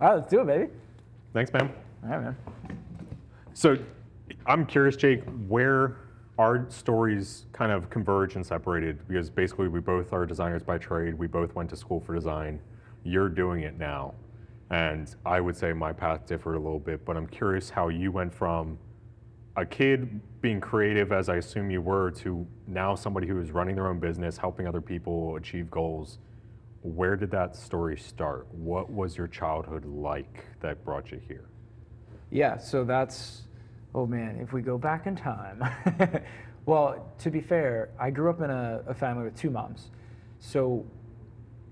All right, let's do it, baby. Thanks, man. All right, man. So I'm curious, Jake, where our stories kind of converged and separated, because basically we both are designers by trade. We both went to school for design. You're doing it now. And I would say my path differed a little bit, but I'm curious how you went from a kid being creative, as I assume you were, to now somebody who is running their own business, helping other people achieve goals. Where did that story start? What was your childhood like that brought you here? Yeah, so that's, oh man, if we go back in time. Well, to be fair, I grew up in a family with two moms. So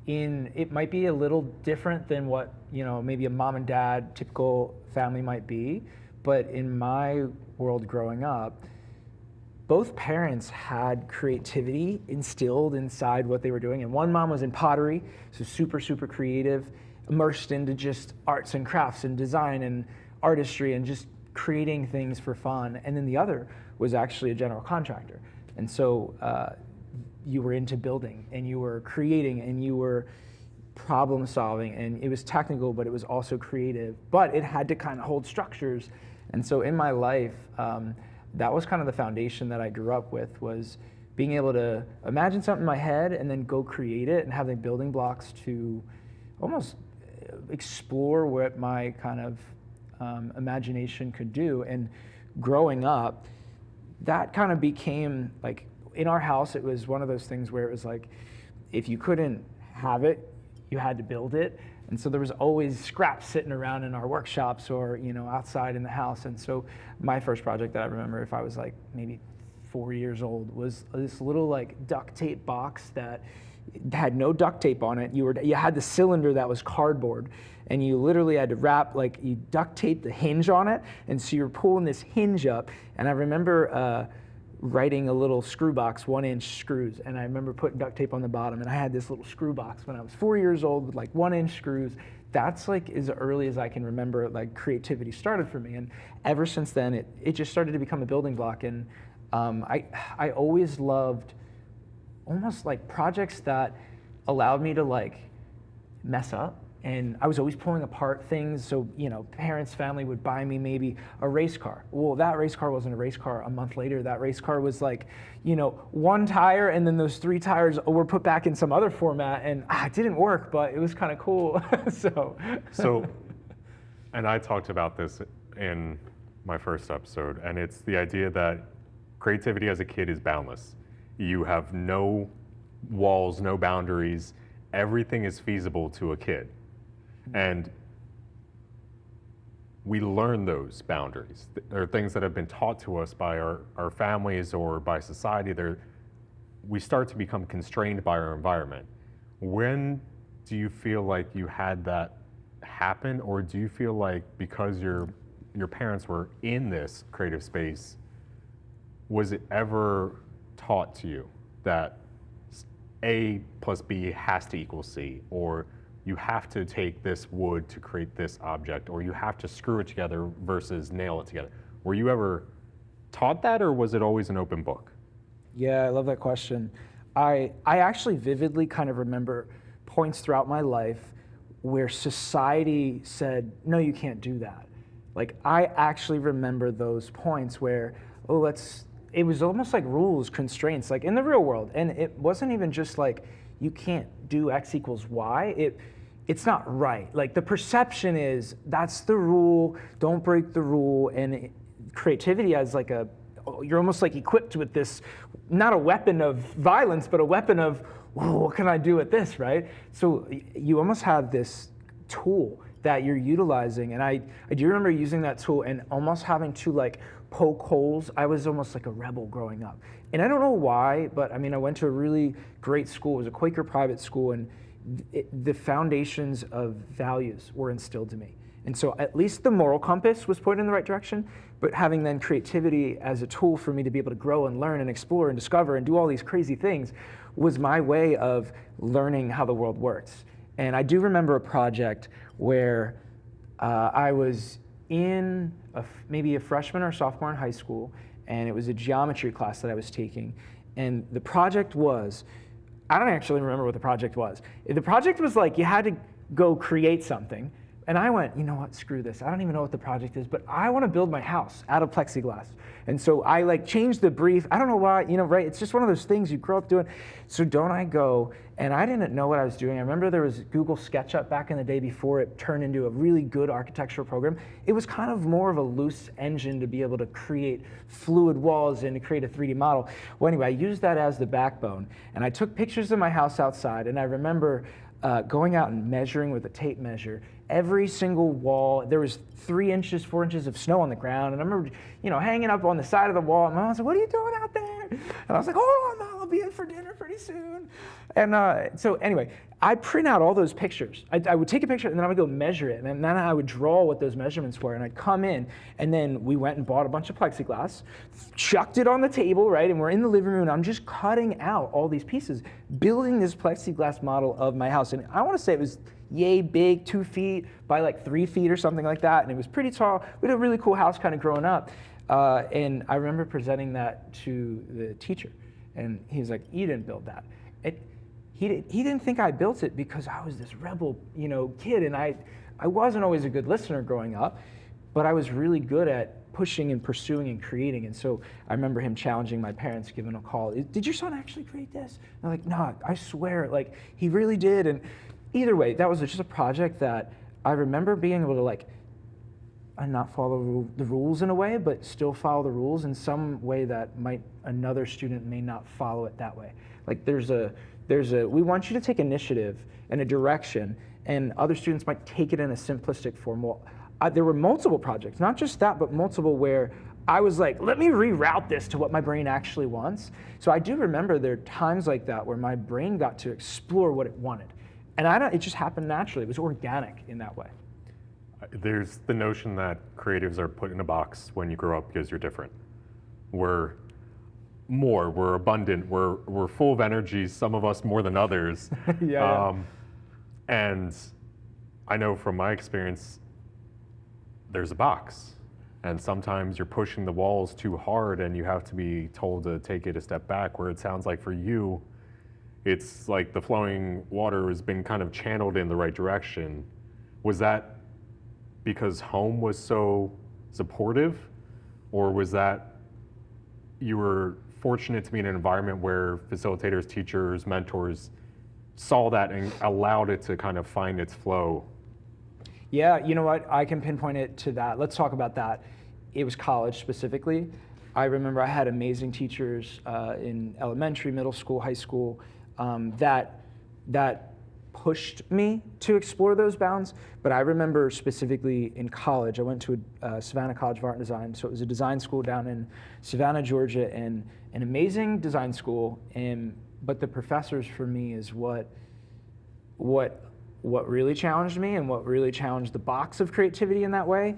it might be a little different than what, maybe a mom and dad typical family might be, but in my world growing up, both parents had creativity instilled inside what they were doing. And one mom was in pottery, so super, super creative, immersed into just arts and crafts and design and artistry and just creating things for fun. And then the other was actually a general contractor. And so you were into building and you were creating and you were problem solving, and it was technical, but it was also creative, but it had to kind of hold structures. And so in my life, that was kind of the foundation that I grew up with, was being able to imagine something in my head and then go create it and having building blocks to almost explore what my kind of imagination could do. And growing up, that kind of became like, in our house, it was one of those things where it was like, if you couldn't have it, you had to build it. And so there was always scraps sitting around in our workshops or, outside in the house. And so my first project that I remember, if I was like maybe 4 years old, was this little like duct tape box that had no duct tape on it. You had the cylinder that was cardboard, and you literally had to you duct tape the hinge on it. And so you're pulling this hinge up. And I remember writing a little screw box, 1-inch screws. And I remember putting duct tape on the bottom, and I had this little screw box when I was 4 years old with like 1-inch screws. That's like as early as I can remember, like creativity started for me. And ever since then, it just started to become a building block. And I always loved almost like projects that allowed me to like mess up. And I was always pulling apart things. So, parents, family would buy me maybe a race car. Well, that race car wasn't a race car. A month later, that race car was like, one tire, and then those 3 tires were put back in some other format, and it didn't work, but it was kind of cool. So, and I talked about this in my first episode, and it's the idea that creativity as a kid is boundless. You have no walls, no boundaries. Everything is feasible to a kid. And we learn those boundaries. There are things that have been taught to us by our families or by society. We start to become constrained by our environment. When do you feel like you had that happen, or do you feel like because your parents were in this creative space, was it ever taught to you that A plus B has to equal C, or you have to take this wood to create this object, or you have to screw it together versus nail it together? Were you ever taught that, or was it always an open book? Yeah, I love that question. I actually vividly kind of remember points throughout my life where society said, no, you can't do that. Like, I actually remember those points where, it was almost like rules, constraints, like in the real world. And it wasn't even just like, you can't do X equals Y. It's not right. Like, the perception is that's the rule, don't break the rule. And creativity as like you're almost like equipped with this, not a weapon of violence, but a weapon of, what can I do with this, right? So you almost have this tool that you're utilizing. And I do remember using that tool and almost having to like poke holes. I was almost like a rebel growing up. And I don't know why, but I went to a really great school. It was a Quaker private school, and the foundations of values were instilled to me. And so at least the moral compass was pointed in the right direction, but having then creativity as a tool for me to be able to grow and learn and explore and discover and do all these crazy things was my way of learning how the world works. And I do remember a project where I was in maybe a freshman or sophomore in high school, and it was a geometry class that I was taking. And the project was, I don't actually remember what the project was. The project was like, you had to go create something, And I went, you know what, screw this. I don't even know what the project is, but I want to build my house out of plexiglass. And so I like changed the brief. I don't know why, right? It's just one of those things you grow up doing. So don't I go, and I didn't know what I was doing. I remember there was Google SketchUp back in the day before it turned into a really good architectural program. It was kind of more of a loose engine to be able to create fluid walls and to create a 3D model. Well, anyway, I used that as the backbone. And I took pictures of my house outside, and I remember going out and measuring with a tape measure every single wall. There was 3 inches, 4 inches of snow on the ground, and I remember, hanging up on the side of the wall. And my mom said, "What are you doing out there?" And I was like, "Hold on, Mom, I'll be in for dinner pretty soon." And so anyway, I print out all those pictures. I would take a picture, and then I would go measure it, and then I would draw what those measurements were, and I'd come in, and then we went and bought a bunch of plexiglass, chucked it on the table, right, and we're in the living room, and I'm just cutting out all these pieces, building this plexiglass model of my house. And I want to say it was yay big, 2 feet by like 3 feet or something like that, and it was pretty tall. We had a really cool house kind of growing up, and I remember presenting that to the teacher, and he was like, "You didn't build that." He didn't think I built it because I was this rebel, kid, and I wasn't always a good listener growing up, but I was really good at pushing and pursuing and creating. And so I remember him challenging my parents, giving a call. "Did your son actually create this?" And I'm like, "No, I swear, like he really did." And either way, that was just a project that I remember being able to not follow the rules in a way, but still follow the rules in some way that another student may not follow it that way. Like we want you to take initiative and a direction, and other students might take it in a simplistic form. Well, there were multiple projects, not just that, but multiple where I was like, let me reroute this to what my brain actually wants. So I do remember there are times like that where my brain got to explore what it wanted. And it just happened naturally. It was organic in that way. There's the notion that creatives are put in a box when you grow up because you're different. We're abundant, we're full of energy, some of us more than others. Yeah. And I know from my experience, there's a box. And sometimes you're pushing the walls too hard and you have to be told to take it a step back, where it sounds like for you, it's like the flowing water has been kind of channeled in the right direction. Was that because home was so supportive, or was that you were fortunate to be in an environment where facilitators, teachers, mentors saw that and allowed it to kind of find its flow? Yeah, you know what? I can pinpoint it to that. Let's talk about that. It was college specifically. I remember I had amazing teachers in elementary, middle school, high school that pushed me to explore those bounds. But I remember specifically in college, I went to Savannah College of Art and Design. So it was a design school down in Savannah, Georgia, and an amazing design school. But the professors for me is what really challenged me and what really challenged the box of creativity in that way.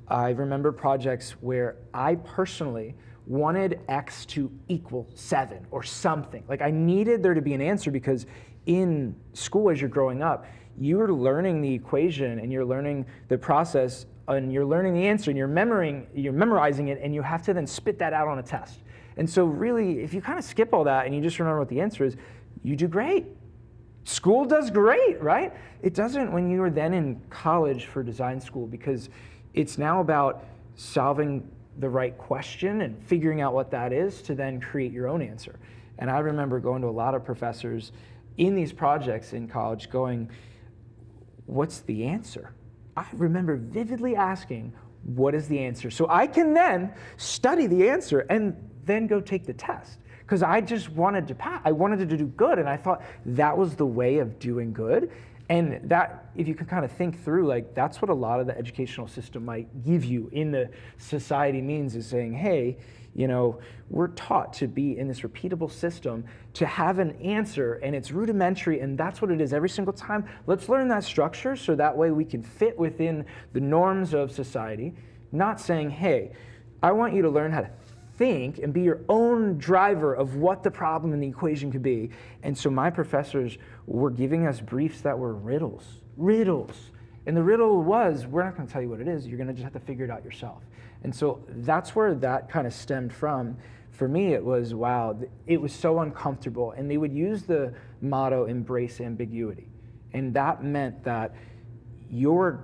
I remember projects where I personally wanted X to equal 7 or something. Like I needed there to be an answer, because in school as you're growing up, you're learning the equation and you're learning the process and you're learning the answer and you're memorizing it, and you have to then spit that out on a test. And so really, if you kind of skip all that and you just remember what the answer is, you do great. School does great, right? It doesn't when you are then in college for design school, because it's now about solving the right question and figuring out what that is to then create your own answer. And I remember going to a lot of professors in these projects in college going, "What's the answer?" I remember vividly asking, "What is the answer?" So I can then study the answer and then go take the test. Because I just wanted to pass. I wanted to do good, and I thought that was the way of doing good. And that, if you can kind of think through, like that's what a lot of the educational system might give you in the society means, is saying, hey, we're taught to be in this repeatable system, to have an answer, and it's rudimentary, and that's what it is every single time. Let's learn that structure so that way we can fit within the norms of society, not saying, hey, I want you to learn how to think and be your own driver of what the problem in the equation could be. And so my professors were giving us briefs that were riddles. And the riddle was, we're not going to tell you what it is, you're going to just have to figure it out yourself. And so that's where that kind of stemmed from. For me, it was, wow, it was so uncomfortable. And they would use the motto, embrace ambiguity. And that meant that in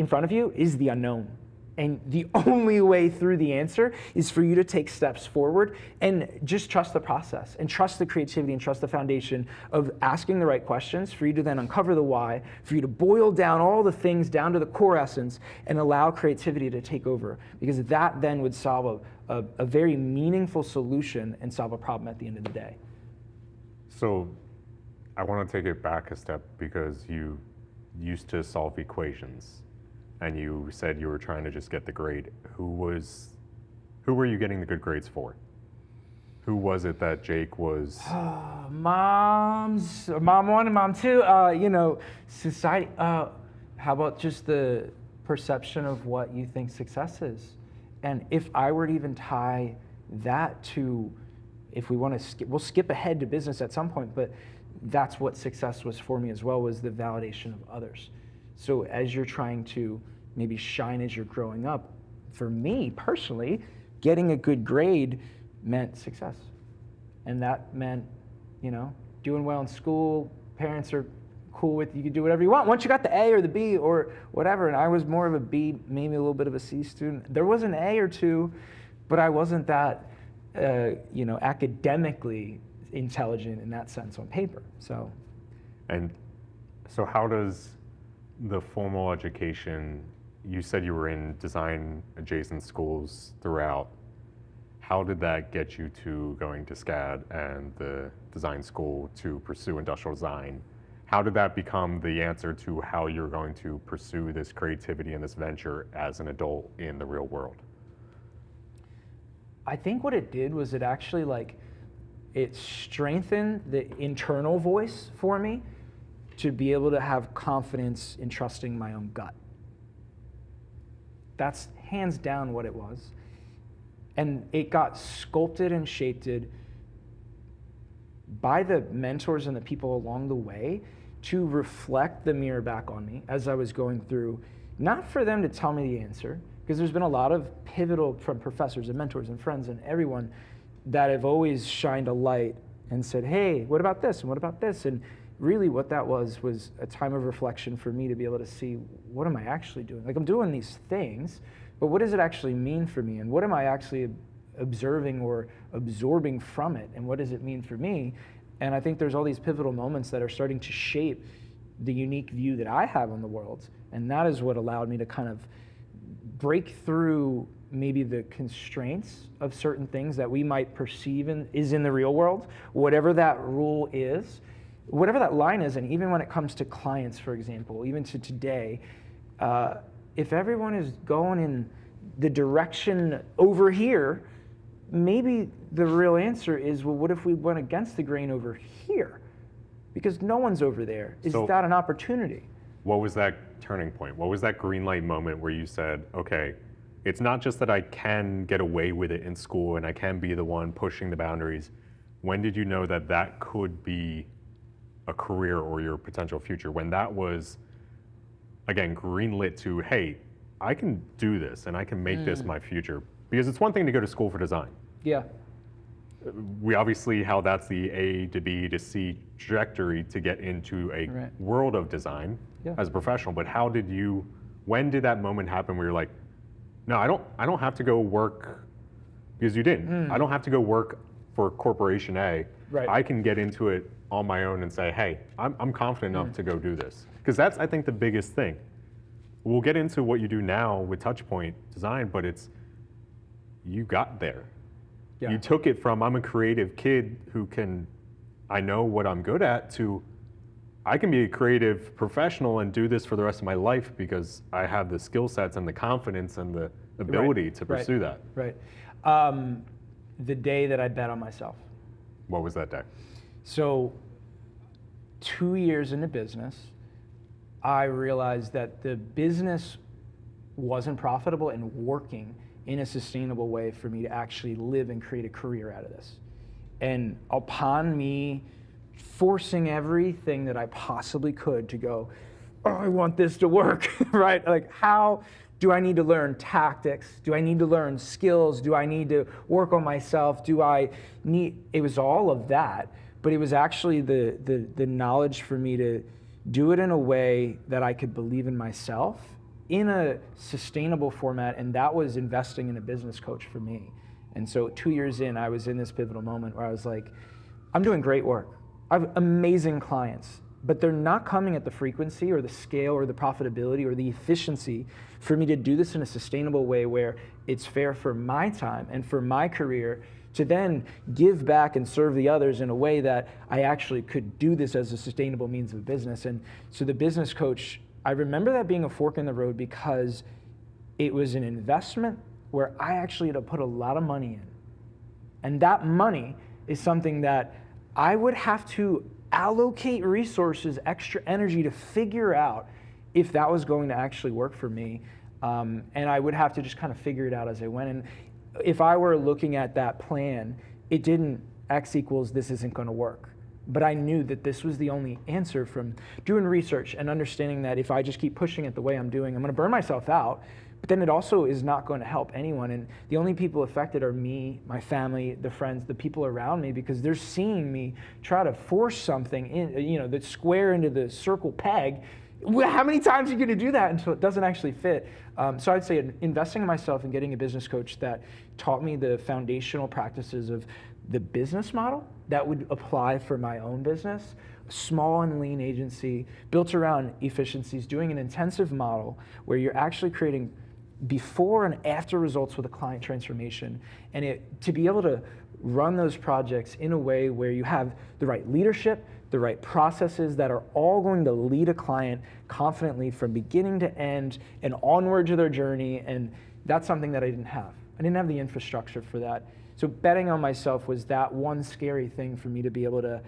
front of you is the unknown. And the only way through the answer is for you to take steps forward and just trust the process and trust the creativity and trust the foundation of asking the right questions for you to then uncover the why, for you to boil down all the things down to the core essence and allow creativity to take over, because that then would solve a very meaningful solution and solve a problem at the end of the day. So I want to take it back a step, because you used to solve equations. And you said you were trying to just get the grade. Who were you getting the good grades for? Who was it that Jake was? Mom 1 and mom 2. Society. How about just the perception of what you think success is? And if I were to even tie that to, if we want to we'll skip ahead to business at some point, but that's what success was for me as well, was the validation of others. So as you're trying to maybe shine as you're growing up, for me personally, getting a good grade meant success. And that meant, doing well in school. Parents are cool with you can do whatever you want once you got the A or the B or whatever. And I was more of a B, maybe a little bit of a C student. There was an A or two, but I wasn't that, academically intelligent in that sense on paper. So how does the formal education, you said you were in design adjacent schools throughout, how did that get you to going to SCAD and the design school to pursue industrial design? How did that become the answer to how you're going to pursue this creativity and this venture as an adult in the real world? I think what it did was it actually it strengthened the internal voice for me to be able to have confidence in trusting my own gut. That's hands down what it was. And it got sculpted and shaped by the mentors and the people along the way to reflect the mirror back on me as I was going through, not for them to tell me the answer, because there's been a lot of pivotal from professors and mentors and friends and everyone that have always shined a light and said, hey, what about this and what about this? And really what that was a time of reflection for me to be able to see, what am I actually doing? I'm doing these things, but what does it actually mean for me? And what am I actually observing or absorbing from it? And what does it mean for me? And I think there's all these pivotal moments that are starting to shape the unique view that I have on the world. And that is what allowed me to kind of break through maybe the constraints of certain things that we might perceive is in the real world, whatever that rule is, whatever that line is. And even when it comes to clients, for example, even to today, if everyone is going in the direction over here, maybe the real answer is, well, what if we went against the grain over here? Because no one's over there. Is that an opportunity? What was that turning point? What was that green light moment where you said, okay, it's not just that I can get away with it in school and I can be the one pushing the boundaries. When did you know that that could be a career or your potential future? When that was, again, greenlit to, hey, I can do this and I can make this my future. Because it's one thing to go to school for design. Yeah. We obviously, how that's the A to B to C trajectory to get into a world of design as a professional. But when did that moment happen where you're like, no, I don't have to go work, because you didn't. I don't have to go work for Corporation A. Right. I can get into it on my own and say, hey, I'm confident enough to go do this. Because that's, I think, the biggest thing. We'll get into what you do now with Touchpoint Design, but you got there. Yeah. You took it from, I'm a creative kid I know what I'm good at, to I can be a creative professional and do this for the rest of my life because I have the skill sets and the confidence and the ability to pursue that. Right. The day that I bet on myself. What was that day? So 2 years into business, I realized that the business wasn't profitable and working in a sustainable way for me to actually live and create a career out of this. And upon me forcing everything that I possibly could to go, oh, I want this to work, right? Like, how do I need to learn tactics? Do I need to learn skills? Do I need to work on myself? It was all of that, but it was actually the knowledge for me to do it in a way that I could believe in myself in a sustainable format, and that was investing in a business coach for me. And so 2 years in, I was in this pivotal moment where I was like, I'm doing great work. I have amazing clients, but they're not coming at the frequency or the scale or the profitability or the efficiency for me to do this in a sustainable way where it's fair for my time and for my career to then give back and serve the others in a way that I actually could do this as a sustainable means of business. And so the business coach, I remember that being a fork in the road because it was an investment where I actually had to put a lot of money in. And that money is something that I would have to allocate resources, extra energy to figure out if that was going to actually work for me. And I would have to just kind of figure it out as I went. And if I were looking at that plan, it didn't X equals this isn't going to work. But I knew that this was the only answer from doing research and understanding that if I just keep pushing it the way I'm doing, I'm going to burn myself out. But then it also is not going to help anyone. And the only people affected are me, my family, the friends, the people around me, because they're seeing me try to force something in, the square into the circle peg. How many times are you going to do that until it doesn't actually fit? So I'd say investing in myself and getting a business coach that taught me the foundational practices of the business model that would apply for my own business, a small and lean agency built around efficiencies, doing an intensive model where you're actually creating before and after results with a client transformation, and to be able to run those projects in a way where you have the right leadership, the right processes that are all going to lead a client confidently from beginning to end and onward to their journey. And that's something that I didn't have. I didn't have the infrastructure for that. So betting on myself was that one scary thing for me to be able to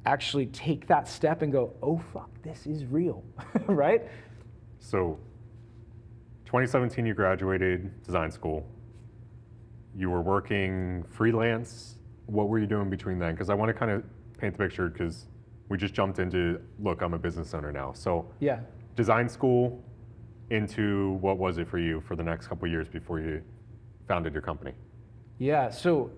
actually take that step and go, oh fuck, this is real, right? So 2017, you graduated design school. You were working freelance. What were you doing between then? Because I want to kind of paint the picture, because we just jumped into, look, I'm a business owner now. So yeah, design school into what was it for you for the next couple of years before you founded your company? Yeah, so,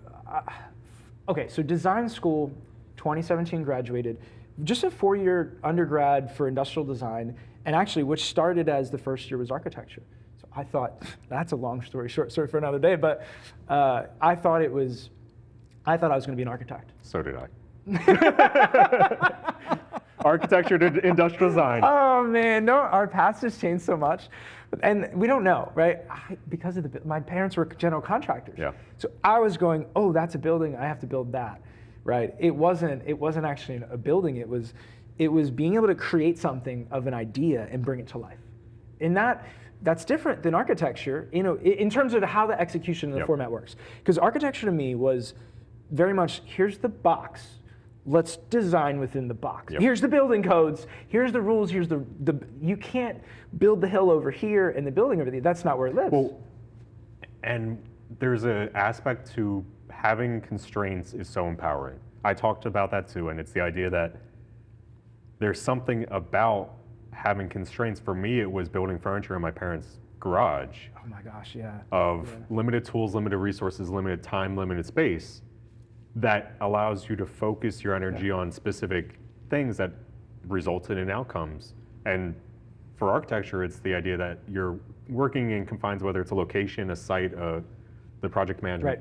so design school, 2017 graduated, just a 4-year undergrad for industrial design, and actually which started as the first year was architecture. So I thought, that's a long story short, sorry for another day, but I thought I was going to be an architect. So did I. Architecture to industrial design. Oh man, no, our paths just changed so much. And we don't know, right? Because of my parents were general contractors. Yeah. So I was going, oh, that's a building, I have to build that, right? It wasn't actually a building, it was being able to create something of an idea and bring it to life. And that's different than architecture, in terms of how the execution and the format works. Because architecture to me was very much, here's the box, let's design within the box. Yep. Here's the building codes, here's the rules, here's the you can't build the hill over here and the building over there. That's not where it lives. Well, and there's an aspect to having constraints is so empowering. I talked about that too, and it's the idea that there's something about having constraints. For me, it was building furniture in my parents' garage. Oh my gosh, yeah. Of limited tools, limited resources, limited time, limited space, that allows you to focus your energy on specific things that resulted in outcomes. And for architecture, it's the idea that you're working in confines, whether it's a location, a site, the project management,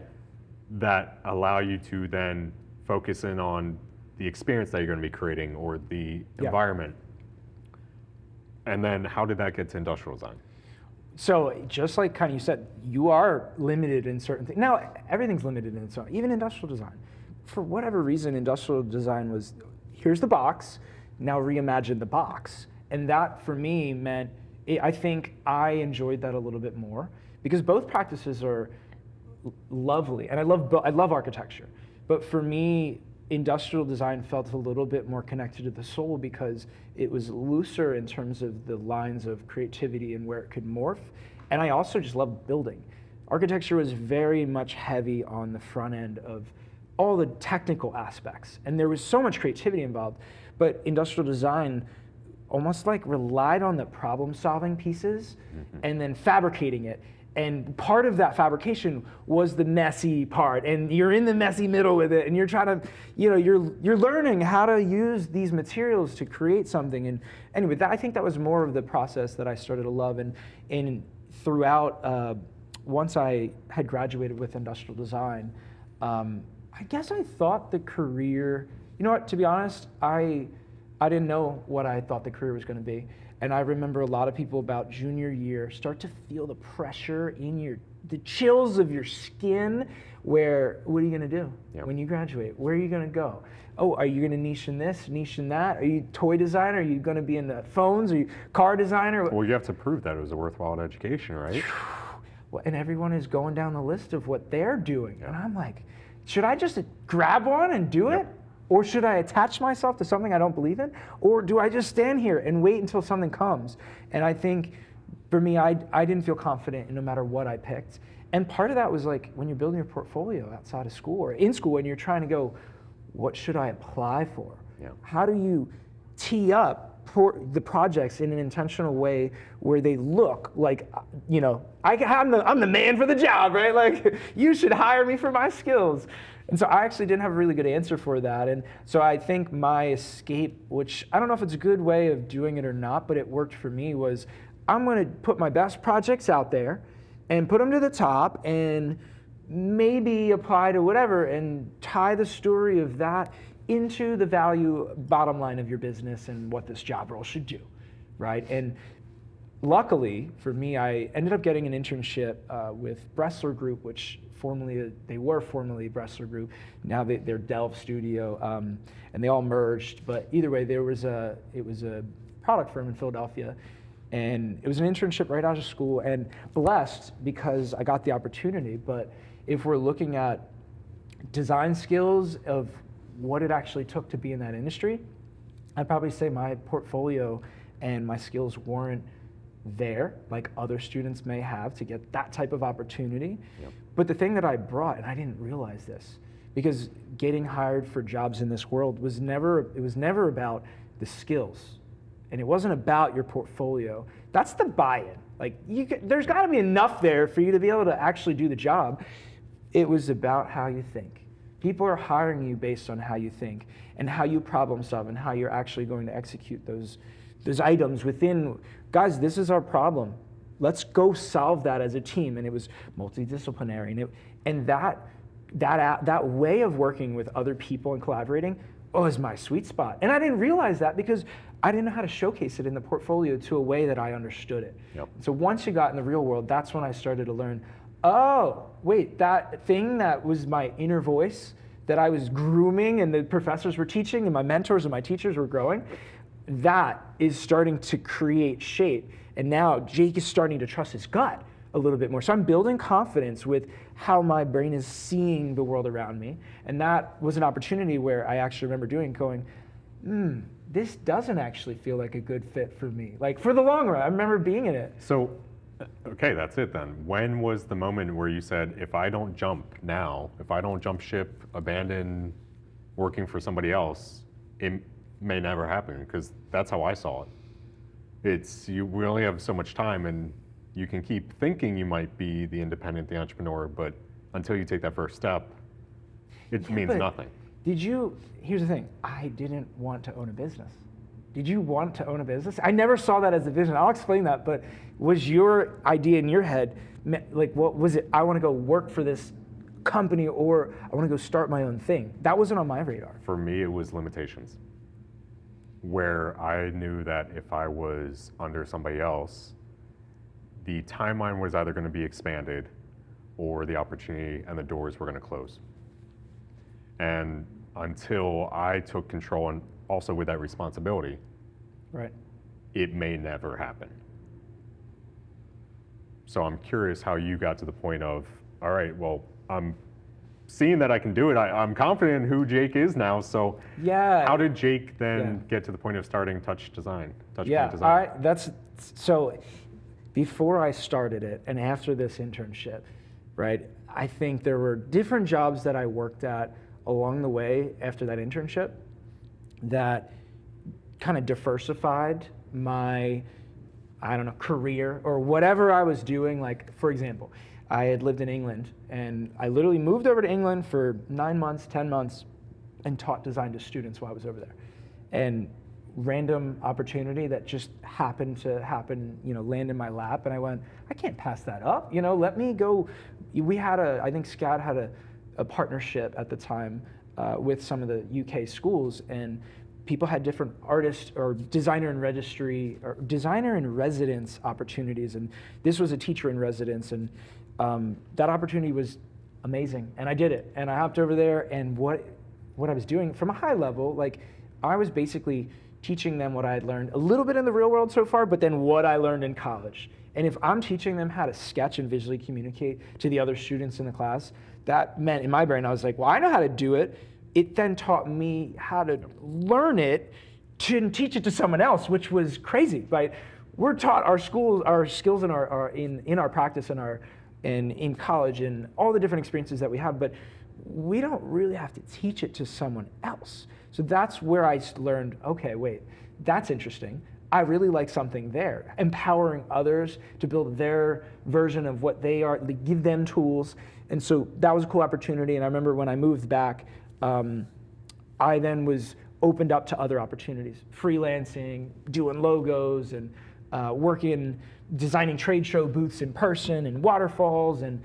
that allow you to then focus in on the experience that you're going to be creating or the environment. And then how did that get to industrial design? So just like kind of you said, you are limited in certain things. Now, everything's limited in its own, even industrial design. For whatever reason, industrial design was, here's the box, now reimagine the box. And that for me meant, I think I enjoyed that a little bit more, because both practices are lovely, and I love architecture. But for me, industrial design felt a little bit more connected to the soul because it was looser in terms of the lines of creativity and where it could morph. And I also just loved building. Architecture was very much heavy on the front end of all the technical aspects, and there was so much creativity involved. But industrial design almost like relied on the problem-solving pieces and then fabricating it. And part of that fabrication was the messy part, and you're in the messy middle with it, and you're trying to, you're learning how to use these materials to create something. And anyway, I think that was more of the process that I started to love. And throughout, once I had graduated with industrial design, I guess I thought the career, you know what, to be honest, I didn't know what I thought the career was going to be. And I remember a lot of people about junior year start to feel the pressure in the chills of your skin where, what are you going to do when you graduate? Where are you going to go? Oh, are you going to niche in this, niche in that? Are you toy designer? Are you going to be in the phones? Are you car designer? Well, you have to prove that it was a worthwhile education, right? Well, and everyone is going down the list of what they're doing. And I'm like, should I just grab one and do it? Or should I attach myself to something I don't believe in? Or do I just stand here and wait until something comes? And I think for me, I didn't feel confident no matter what I picked. And part of that was like when you're building your portfolio outside of school or in school and you're trying to go, what should I apply for? How do you tee up the projects in an intentional way where they look like, I'm the man for the job, right? Like, you should hire me for my skills. And so I actually didn't have a really good answer for that. And so I think my escape, which I don't know if it's a good way of doing it or not, but it worked for me, was I'm going to put my best projects out there and put them to the top and maybe apply to whatever and tie the story of that into the value bottom line of your business and what this job role should do, right? And luckily for me, I ended up getting an internship with Bressler Group, which they were formerly Bressler Group. Now they're Delve Studio, and they all merged. But either way, it was a product firm in Philadelphia, and it was an internship right out of school. And blessed because I got the opportunity. But if we're looking at design skills of what it actually took to be in that industry, I'd probably say my portfolio and my skills weren't there like other students may have to get that type of opportunity. But the thing that I brought, and I didn't realize this, because getting hired for jobs in this world was never about the skills, and it wasn't about your portfolio. That's the buy-in. Like, there's got to be enough there for you to be able to actually do the job. It was about how you think. People are hiring you based on how you think and how you problem solve and how you're actually going to execute those items within. Guys, this is our problem. Let's go solve that as a team. And it was multidisciplinary. And that way of working with other people and collaborating is my sweet spot. And I didn't realize that because I didn't know how to showcase it in the portfolio to a way that I understood it. So once you got in the real world, that's when I started to learn, oh, wait, that thing that was my inner voice that I was grooming and the professors were teaching and my mentors and my teachers were growing, that is starting to create shape. And now Jake is starting to trust his gut a little bit more. So I'm building confidence with how my brain is seeing the world around me. And that was an opportunity where I actually remember going, this doesn't actually feel like a good fit for me. Like, for the long run, I remember being in it. So, okay, that's it then. When was the moment where you said, if I don't jump now, if I don't jump ship, abandon working for somebody else, it may never happen? Because that's how I saw it. We only have so much time, and you can keep thinking you might be the independent, the entrepreneur, but until you take that first step, it means nothing. Here's the thing, I didn't want to own a business. Did you want to own a business? I never saw that as a vision. I'll explain that, but was your idea in your head, like, what was it? I want to go work for this company, or I want to go start my own thing. That wasn't on my radar. For me, it was limitations, where I knew that if I was under somebody else, the timeline was either going to be expanded or the opportunity and the doors were going to close. And until I took control, and also with that responsibility, right, it may never happen. So I'm curious how you got to the point of, all right, well, I'm seeing that I can do it. I'm confident in who Jake is now. So how did Jake then get to the point of starting Touchpoint Design? So before I started it and after this internship, right, I think there were different jobs that I worked at along the way after that internship that kind of diversified my I don't know, career or whatever I was doing. Like, for example, I had lived in England, and I literally moved over to England for 9 months, 10 months, and taught design to students while I was over there. And random opportunity that just happened to happen, land in my lap, and I went, I can't pass that up, let me go. We had I think SCAD had a partnership at the time with some of the UK schools, and people had different artist or designer in registry or designer in residence opportunities, and this was a teacher in residence, and that opportunity was amazing, and I did it, and I hopped over there, and what I was doing from a high level, like I was basically teaching them what I had learned a little bit in the real world so far, but then what I learned in college. And if I'm teaching them how to sketch and visually communicate to the other students in the class, that meant in my brain, I was like, well, I know how to do it. It then taught me how to learn it to teach it to someone else, which was crazy, right? We're taught our skills in our practice and in college and all the different experiences that we have, but we don't really have to teach it to someone else. So that's where I learned, okay, wait, that's interesting. I really like something there. Empowering others to build their version of what they are, give them tools. And so that was a cool opportunity. And I remember when I moved back, I then was opened up to other opportunities, freelancing, doing logos, and working, designing trade show booths in person, and waterfalls, and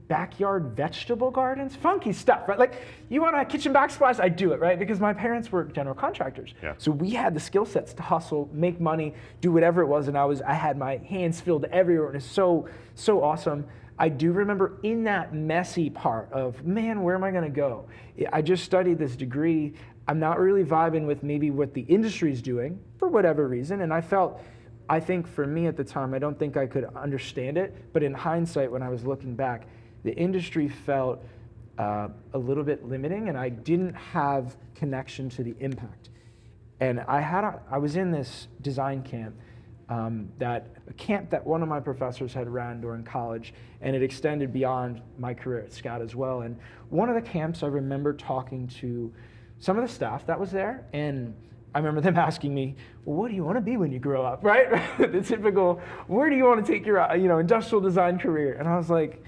backyard vegetable gardens, funky stuff, right? Like, you want a kitchen backsplash, I do it, right? Because my parents were general contractors. Yeah. So we had the skill sets to hustle, make money, do whatever it was, and I had my hands filled everywhere, and it's so awesome. I do remember in that messy part of, man, where am I gonna go? I just studied this degree. I'm not really vibing with maybe what the industry's doing for whatever reason, and I think for me at the time, I don't think I could understand it, but in hindsight, when I was looking back, the industry felt a little bit limiting, and I didn't have connection to the impact. And I was in this design camp, a camp that one of my professors had ran during college, and it extended beyond my career at SCAD as well. And one of the camps, I remember talking to some of the staff that was there, and I remember them asking me, well, what do you want to be when you grow up, right? The typical, where do you want to take your industrial design career? And I was like,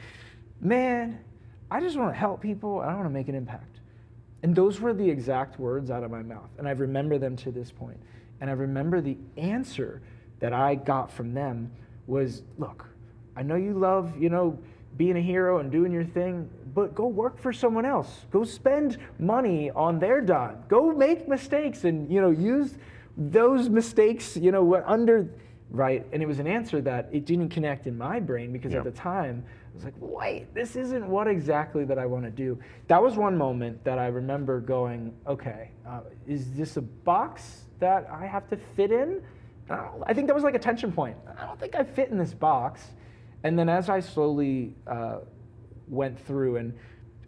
man, I just want to help people. I want to make an impact. And those were the exact words out of my mouth. And I remember them to this point. And I remember the answer that I got from them was, look, I know you love, being a hero and doing your thing, but go work for someone else. Go spend money on their dime. Go make mistakes and, use those mistakes, right? And it was an answer that it didn't connect in my brain because at the time, I was like, wait, this isn't what exactly that I want to do. That was one moment that I remember going, okay, is this a box that I have to fit in? I think that was like a tension point. I don't think I fit in this box. And then as I slowly went through, and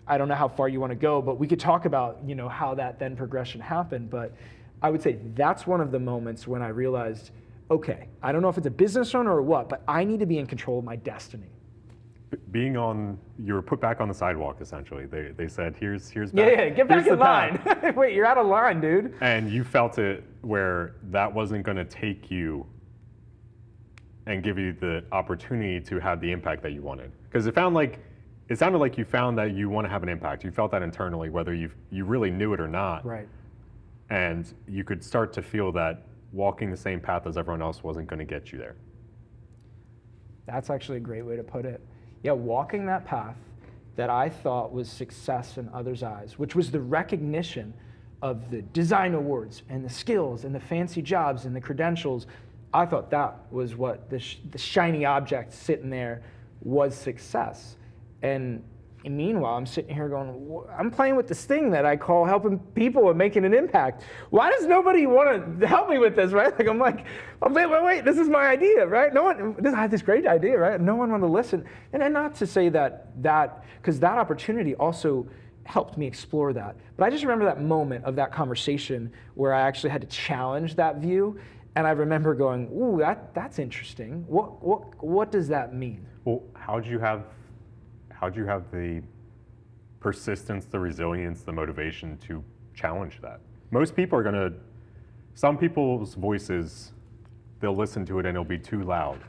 I don't know how far you want to go, but we could talk about how that then progression happened. But I would say that's one of the moments when I realized, okay, I don't know if it's a business owner or what, but I need to be in control of my destiny. You were put back on the sidewalk, essentially. They said, here's back. Yeah, get back in line. Wait, you're out of line, dude. And you felt it where that wasn't going to take you and give you the opportunity to have the impact that you wanted. Because it sounded like you found that you want to have an impact. You felt that internally, whether you really knew it or not. Right. And you could start to feel that walking the same path as everyone else wasn't going to get you there. That's actually a great way to put it. Yeah, walking that path that I thought was success in others' eyes, which was the recognition of the design awards and the skills and the fancy jobs and the credentials. I thought that was what the shiny object sitting there was success. And meanwhile, I'm sitting here going, I'm playing with this thing that I call helping people and making an impact. Why does nobody want to help me with this, right? Like, I'm like, oh, wait, this is my idea, right? I had this great idea, right? No one wanted to listen. And not to say that, because that opportunity also helped me explore that. But I just remember that moment of that conversation where I actually had to challenge that view. And I remember going, ooh, that's interesting. What does that mean? Well, how'd you have the persistence, the resilience, the motivation to challenge that? Most people some people's voices they'll listen to it and it'll be too loud,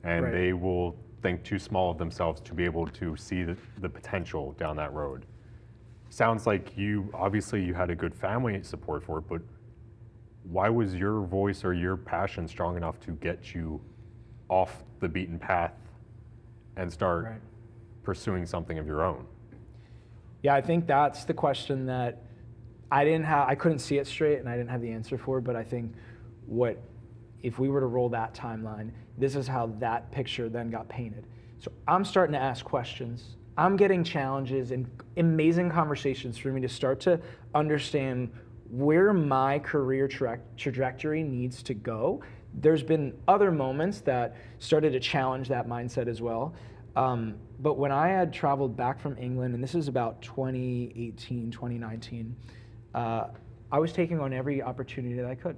and Right. they will think too small of themselves to be able to see the potential down that road. Sounds like you had a good family support for it, but why was your voice or your passion strong enough to get you off the beaten path and start Right. pursuing something of your own? Yeah, I think that's the question that I couldn't see it straight and I didn't have the answer for, but I think if we were to roll that timeline, this is how that picture then got painted. So I'm starting to ask questions. I'm getting challenges and amazing conversations for me to start to understand where my career trajectory needs to go. There's been other moments that started to challenge that mindset as well. But when I had traveled back from England, and this is about 2018, 2019, I was taking on every opportunity that I could.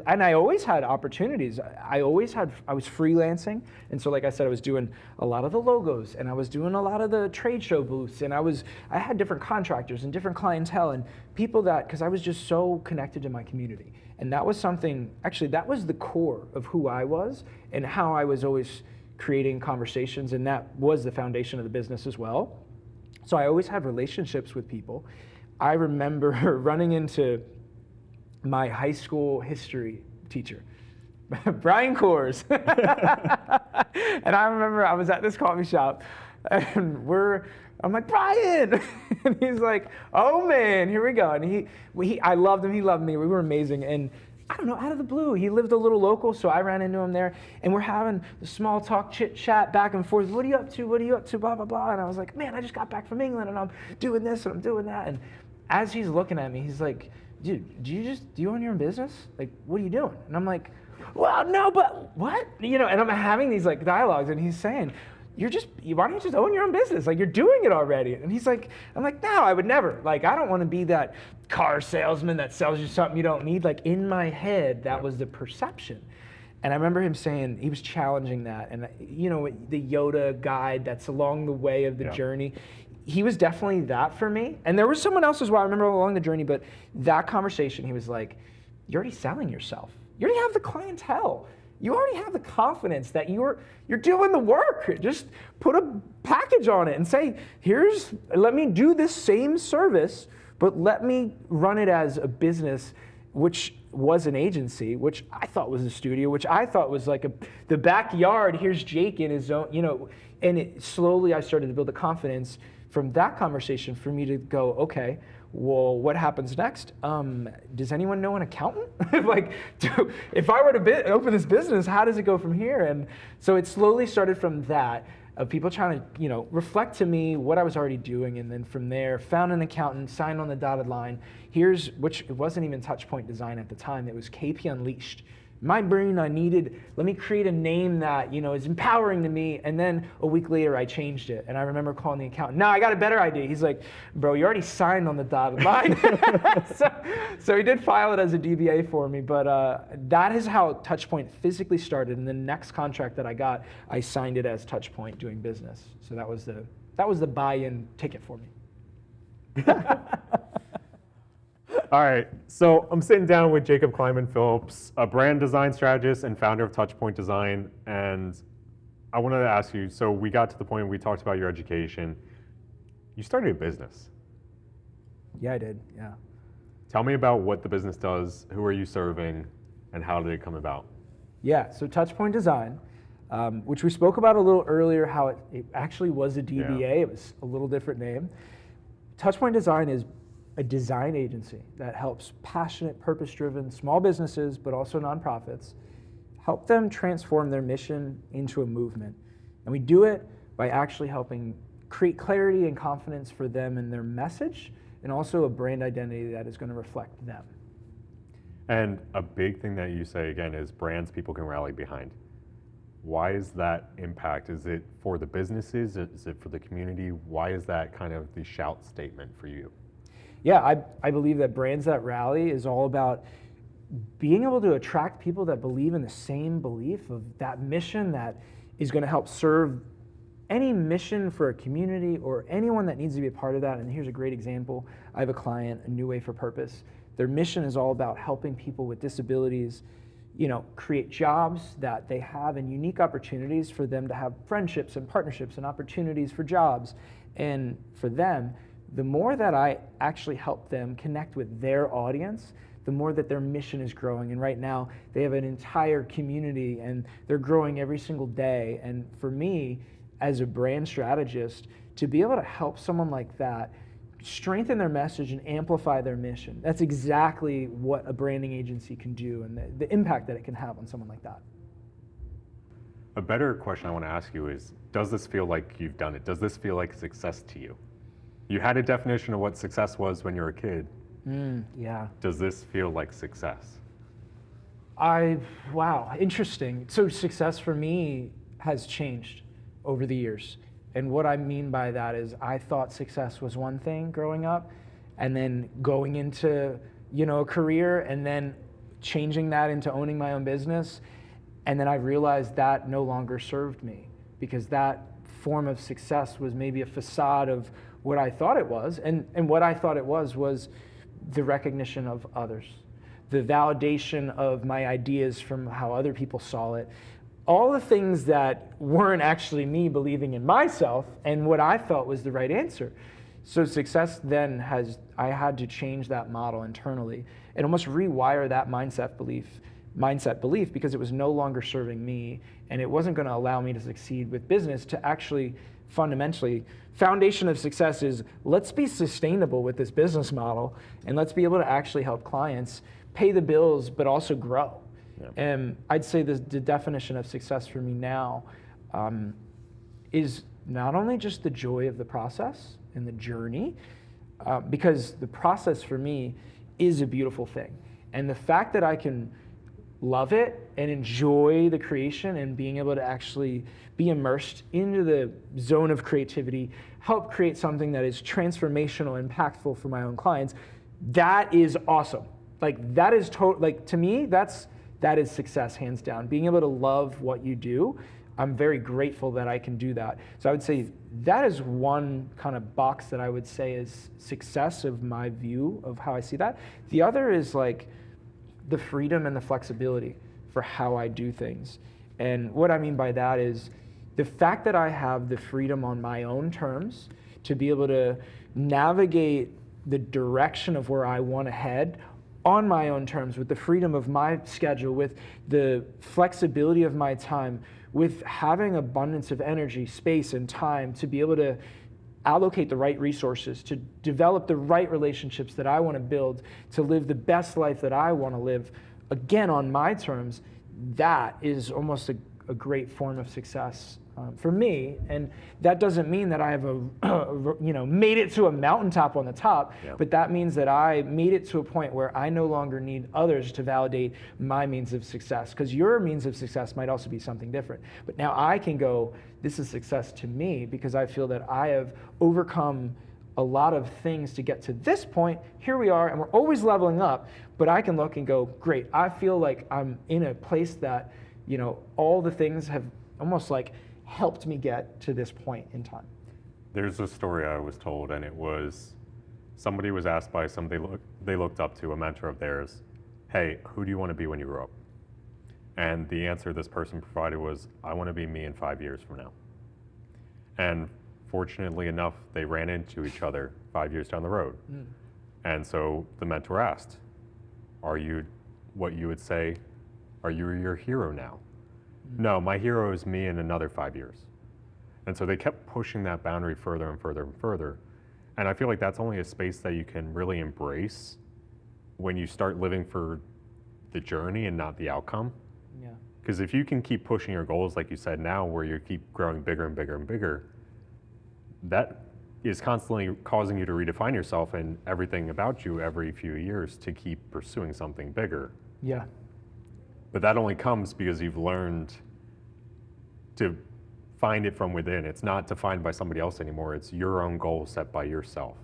And I always had opportunities. I was freelancing, and so like I said, I was doing a lot of the logos, and I was doing a lot of the trade show booths, and I had different contractors and different clientele and people because I was just so connected to my community. And that was something, actually that was the core of who I was and how I was always creating conversations, and that was the foundation of the business as well. So I always had relationships with people. I remember running into my high school history teacher, Brian Coors. And I remember I was at this coffee shop and I'm like, Brian! And he's like, oh man, here we go. And I loved him, he loved me, we were amazing. And I don't know, out of the blue, he lived a little local, so I ran into him there, and we're having the small talk, chit chat, back and forth. What are you up to? What are you up to? Blah, blah, blah. And I was like, man, I just got back from England, and I'm doing this, and I'm doing that. And as he's looking at me, he's like, dude, do you own your own business? Like, what are you doing? And I'm like, well, no, but what? And I'm having these like dialogues, and he's saying, why don't you just own your own business? Like, you're doing it already. And he's like, I'm like, no, I would never. Like, I don't want to be that car salesman that sells you something you don't need. Like, in my head, that was the perception. And I remember him saying, he was challenging that. And the Yoda guide that's along the way of the journey, he was definitely that for me. And there was someone else as well, I remember along the journey, but that conversation, he was like, you're already selling yourself. You already have the clientele. You already have the confidence that you're doing the work. Just put a package on it and say, let me do this same service, but let me run it as a business, which was an agency, which I thought was a studio, which I thought was like the backyard. Here's Jake in his own, and slowly I started to build the confidence from that conversation for me to go, okay, well, what happens next? Does anyone know an accountant? If I were to open this business, how does it go from here? And so it slowly started from that, of people trying to, reflect to me what I was already doing. And then from there, found an accountant, signed on the dotted line. Which it wasn't even Touchpoint Design at the time, it was KP Unleashed. My brain, let me create a name that, is empowering to me. And then a week later, I changed it. And I remember calling the accountant. No, I got a better idea. He's like, bro, you already signed on the dotted line. so he did file it as a DBA for me. But that is how Touchpoint physically started. And the next contract that I got, I signed it as Touchpoint doing business. So that was the buy-in ticket for me. All right, so I'm sitting down with Jacob Kleinman Phillips, a brand design strategist and founder of Touchpoint Design, and I wanted to ask you, so we got to the point where we talked about your education. You started a business. Yeah, I did, yeah. Tell me about what the business does, who are you serving, and how did it come about? Yeah, so Touchpoint Design, which we spoke about a little earlier, how it actually was a DBA, It was a little different name. Touchpoint Design is a design agency that helps passionate, purpose-driven small businesses, but also nonprofits, help them transform their mission into a movement. And we do it by actually helping create clarity and confidence for them in their message, and also a brand identity that is going to reflect them. And a big thing that you say, again, is brands people can rally behind. Why is that impact? Is it for the businesses? Is it for the community? Why is that kind of the shout statement for you? Yeah, I believe that brands that rally is all about being able to attract people that believe in the same belief of that mission that is going to help serve any mission for a community or anyone that needs to be a part of that. And here's a great example. I have a client, A New Way for Purpose. Their mission is all about helping people with disabilities create jobs that they have and unique opportunities for them to have friendships and partnerships and opportunities for jobs. And for them, the more that I actually help them connect with their audience, the more that their mission is growing. And right now, they have an entire community and they're growing every single day. And for me, as a brand strategist, to be able to help someone like that strengthen their message and amplify their mission, that's exactly what a branding agency can do and the impact that it can have on someone like that. A better question I want to ask you is, does this feel like you've done it? Does this feel like success to you? You had a definition of what success was when you were a kid. Yeah. Does this feel like success? Wow, interesting. So success for me has changed over the years. And what I mean by that is I thought success was one thing growing up, and then going into, a career, and then changing that into owning my own business. And then I realized that no longer served me, because that form of success was maybe a facade of what I thought it was. And what I thought it was the recognition of others, the validation of my ideas from how other people saw it. All the things that weren't actually me believing in myself and what I felt was the right answer. So success then I had to change that model internally and almost rewire that mindset belief because it was no longer serving me and it wasn't going to allow me to succeed with business. To actually fundamentally, foundation of success is let's be sustainable with this business model and let's be able to actually help clients pay the bills but also grow. And I'd say the definition of success for me now is not only just the joy of the process and the journey, because the process for me is a beautiful thing. And the fact that I can love it and enjoy the creation and being able to actually be immersed into the zone of creativity, help create something that is transformational, impactful for my own clients, that is awesome. That is to me, that is success, hands down. Being able to love what you do, I'm very grateful that I can do that. So I would say that is one kind of box that I would say is success of my view of how I see that. The other is the freedom and the flexibility for how I do things. And what I mean by that is the fact that I have the freedom on my own terms to be able to navigate the direction of where I want to head on my own terms, with the freedom of my schedule, with the flexibility of my time, with having abundance of energy, space, and time to be able to allocate the right resources, to develop the right relationships that I want to build, to live the best life that I want to live, again, on my terms, that is almost a great form of success for me. And that doesn't mean that I have made it to a mountaintop on the top, but that means that I made it to a point where I no longer need others to validate my means of success, because your means of success might also be something different. But now I can go, this is success to me because I feel that I have overcome a lot of things to get to this point. Here we are, and we're always leveling up, but I can look and go, great, I feel like I'm in a place that, all the things have almost helped me get to this point in time. There's a story I was told, and it was somebody was asked by somebody they looked up to, a mentor of theirs, hey, who do you want to be when you grow up? And the answer this person provided was, I want to be me in 5 years from now. And fortunately enough, they ran into each other 5 years down the road. And so the mentor asked, are you what you would say, are you your hero now? No, my hero is me in another 5 years. And so they kept pushing that boundary further and further and further. And I feel like that's only a space that you can really embrace when you start living for the journey and not the outcome. Yeah. Because if you can keep pushing your goals, like you said now, where you keep growing bigger and bigger and bigger, that is constantly causing you to redefine yourself and everything about you every few years to keep pursuing something bigger. Yeah. But that only comes because you've learned to find it from within. It's not defined by somebody else anymore. It's your own goal set by yourself.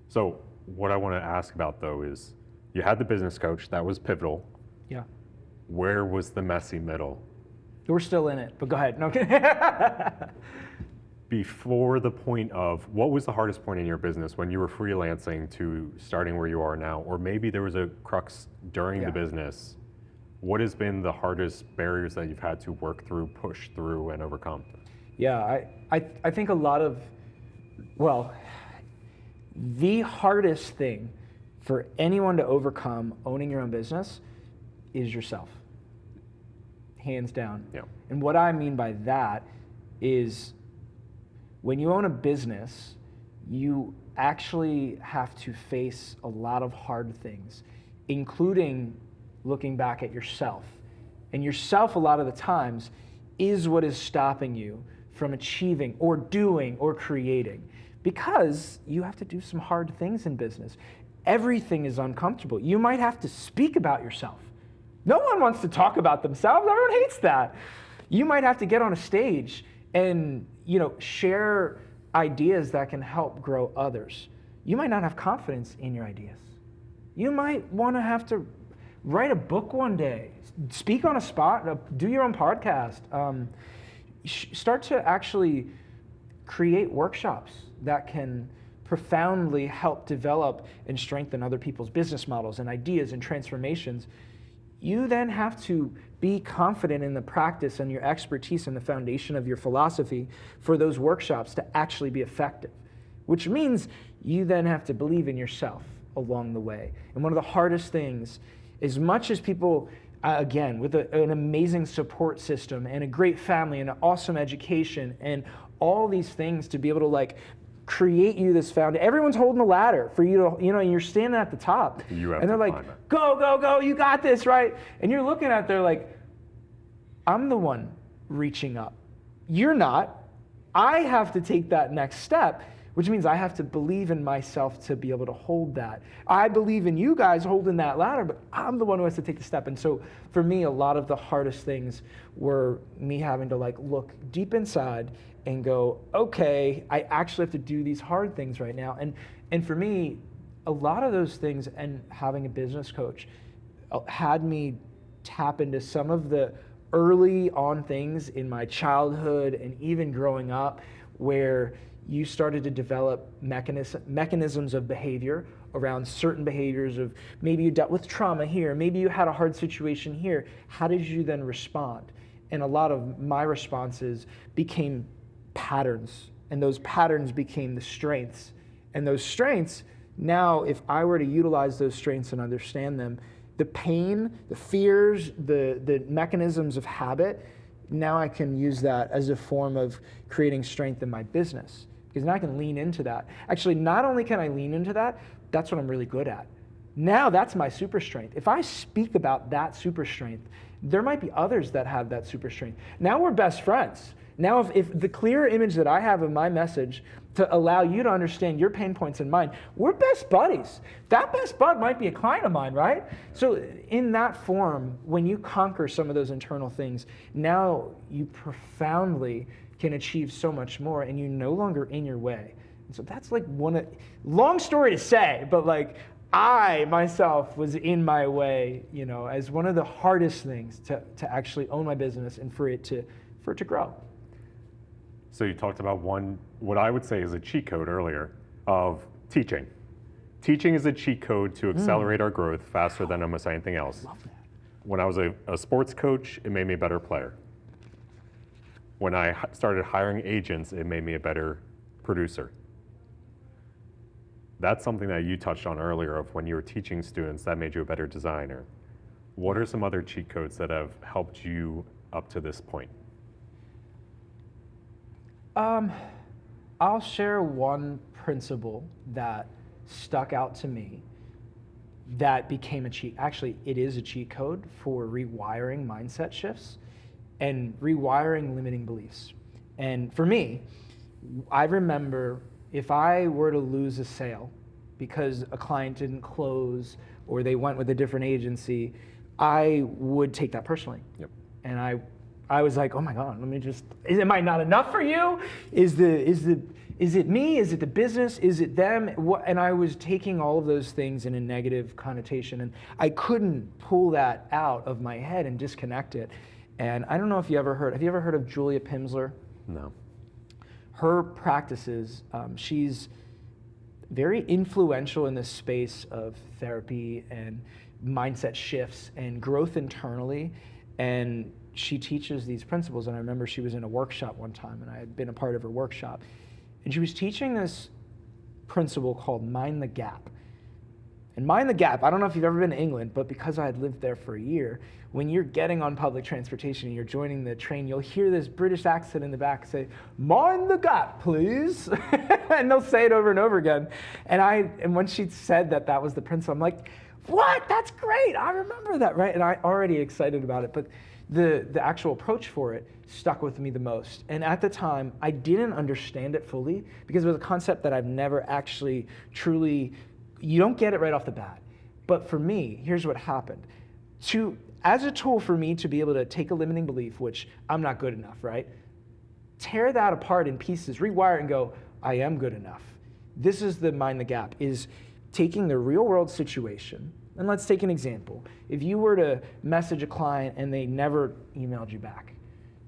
So what I want to ask about though is, you had the business coach, that was pivotal. Yeah. Where was the messy middle? We're still in it, but go ahead. No, kidding. Before the point of, what was the hardest point in your business when you were freelancing to starting where you are now? Or maybe there was a crux during the business What has been the hardest barriers that you've had to work through, push through, and overcome? Yeah, I think a lot of, well, the hardest thing for anyone to overcome owning your own business is yourself. Hands down. Yeah. And what I mean by that is when you own a business, you actually have to face a lot of hard things, including looking back at yourself. And yourself, a lot of the times, is what is stopping you from achieving or doing or creating, because you have to do some hard things in business. Everything is uncomfortable. You might have to speak about yourself. No one wants to talk about themselves. Everyone hates that. You might have to get on a stage and, share ideas that can help grow others. You might not have confidence in your ideas. You might want to have to write a book one day, speak on a spot, do your own podcast. Start to actually create workshops that can profoundly help develop and strengthen other people's business models and ideas and transformations. You then have to be confident in the practice and your expertise and the foundation of your philosophy for those workshops to actually be effective, which means you then have to believe in yourself along the way. And one of the hardest things, as much as people, again, with an amazing support system and a great family and an awesome education and all these things to be able to create you this foundation. Everyone's holding a ladder for you to, and you're standing at the top. You have and they're to like, climb it. go, go, go, you got this, right? And you're looking at they're like, I'm the one reaching up. You're not. I have to take that next step, which means I have to believe in myself to be able to hold that. I believe in you guys holding that ladder, but I'm the one who has to take the step. And so for me, a lot of the hardest things were me having to look deep inside and go, okay, I actually have to do these hard things right now. And for me, a lot of those things and having a business coach had me tap into some of the early on things in my childhood and even growing up where you started to develop mechanisms of behavior around certain behaviors of maybe you dealt with trauma here, maybe you had a hard situation here. How did you then respond? And a lot of my responses became patterns, and those patterns became the strengths. And those strengths, now if I were to utilize those strengths and understand them, the pain, the fears, the mechanisms of habit, now I can use that as a form of creating strength in my business. Because now I can lean into that. Actually, not only can I lean into that, that's what I'm really good at. Now that's my super strength. If I speak about that super strength, there might be others that have that super strength. Now we're best friends. Now if the clear image that I have of my message to allow you to understand your pain points and mine, we're best buddies. That best bud might be a client of mine, right? So in that form, when you conquer some of those internal things, now you profoundly can achieve so much more and you're no longer in your way. And so that's long story to say, but I myself was in my way, as one of the hardest things to actually own my business and for it to grow. So you talked about what I would say is a cheat code earlier of teaching. Teaching is a cheat code to accelerate our growth faster than almost anything else. Love that. When I was a sports coach, it made me a better player. When I started hiring agents, it made me a better producer. That's something that you touched on earlier of when you were teaching students, that made you a better designer. What are some other cheat codes that have helped you up to this point? I'll share one principle that stuck out to me that became a cheat. Actually, it is a cheat code for rewiring mindset shifts and rewiring limiting beliefs. And for me, I remember if I were to lose a sale because a client didn't close or they went with a different agency, I would take that personally. Yep. And I was like, oh my God, am I not enough for you? Is it me? Is it the business? Is it them? And I was taking all of those things in a negative connotation, and I couldn't pull that out of my head and disconnect it. And I don't know if have you ever heard of Julia Pimsleur? No. Her practices, she's very influential in the space of therapy and mindset shifts and growth internally. And she teaches these principles. And I remember she was in a workshop one time, and I had been a part of her workshop. And she was teaching this principle called mind the gap. And mind the gap, I don't know if you've ever been to England, but because I had lived there for a year, when you're getting on public transportation and you're joining the train, you'll hear this British accent in the back say, "Mind the gap, please." And they'll say it over and over again. And when she said that was the principle, I'm like, what? That's great. I remember that, right? And I already excited about it. But the actual approach for it stuck with me the most. And at the time, I didn't understand it fully because it was a concept that I've never actually truly, you don't get it right off the bat. But for me, here's what happened. As a tool for me to be able to take a limiting belief, which I'm not good enough, right? Tear that apart in pieces, rewire it and go, I am good enough. This is the mind the gap, is taking the real world situation. And let's take an example. If you were to message a client and they never emailed you back,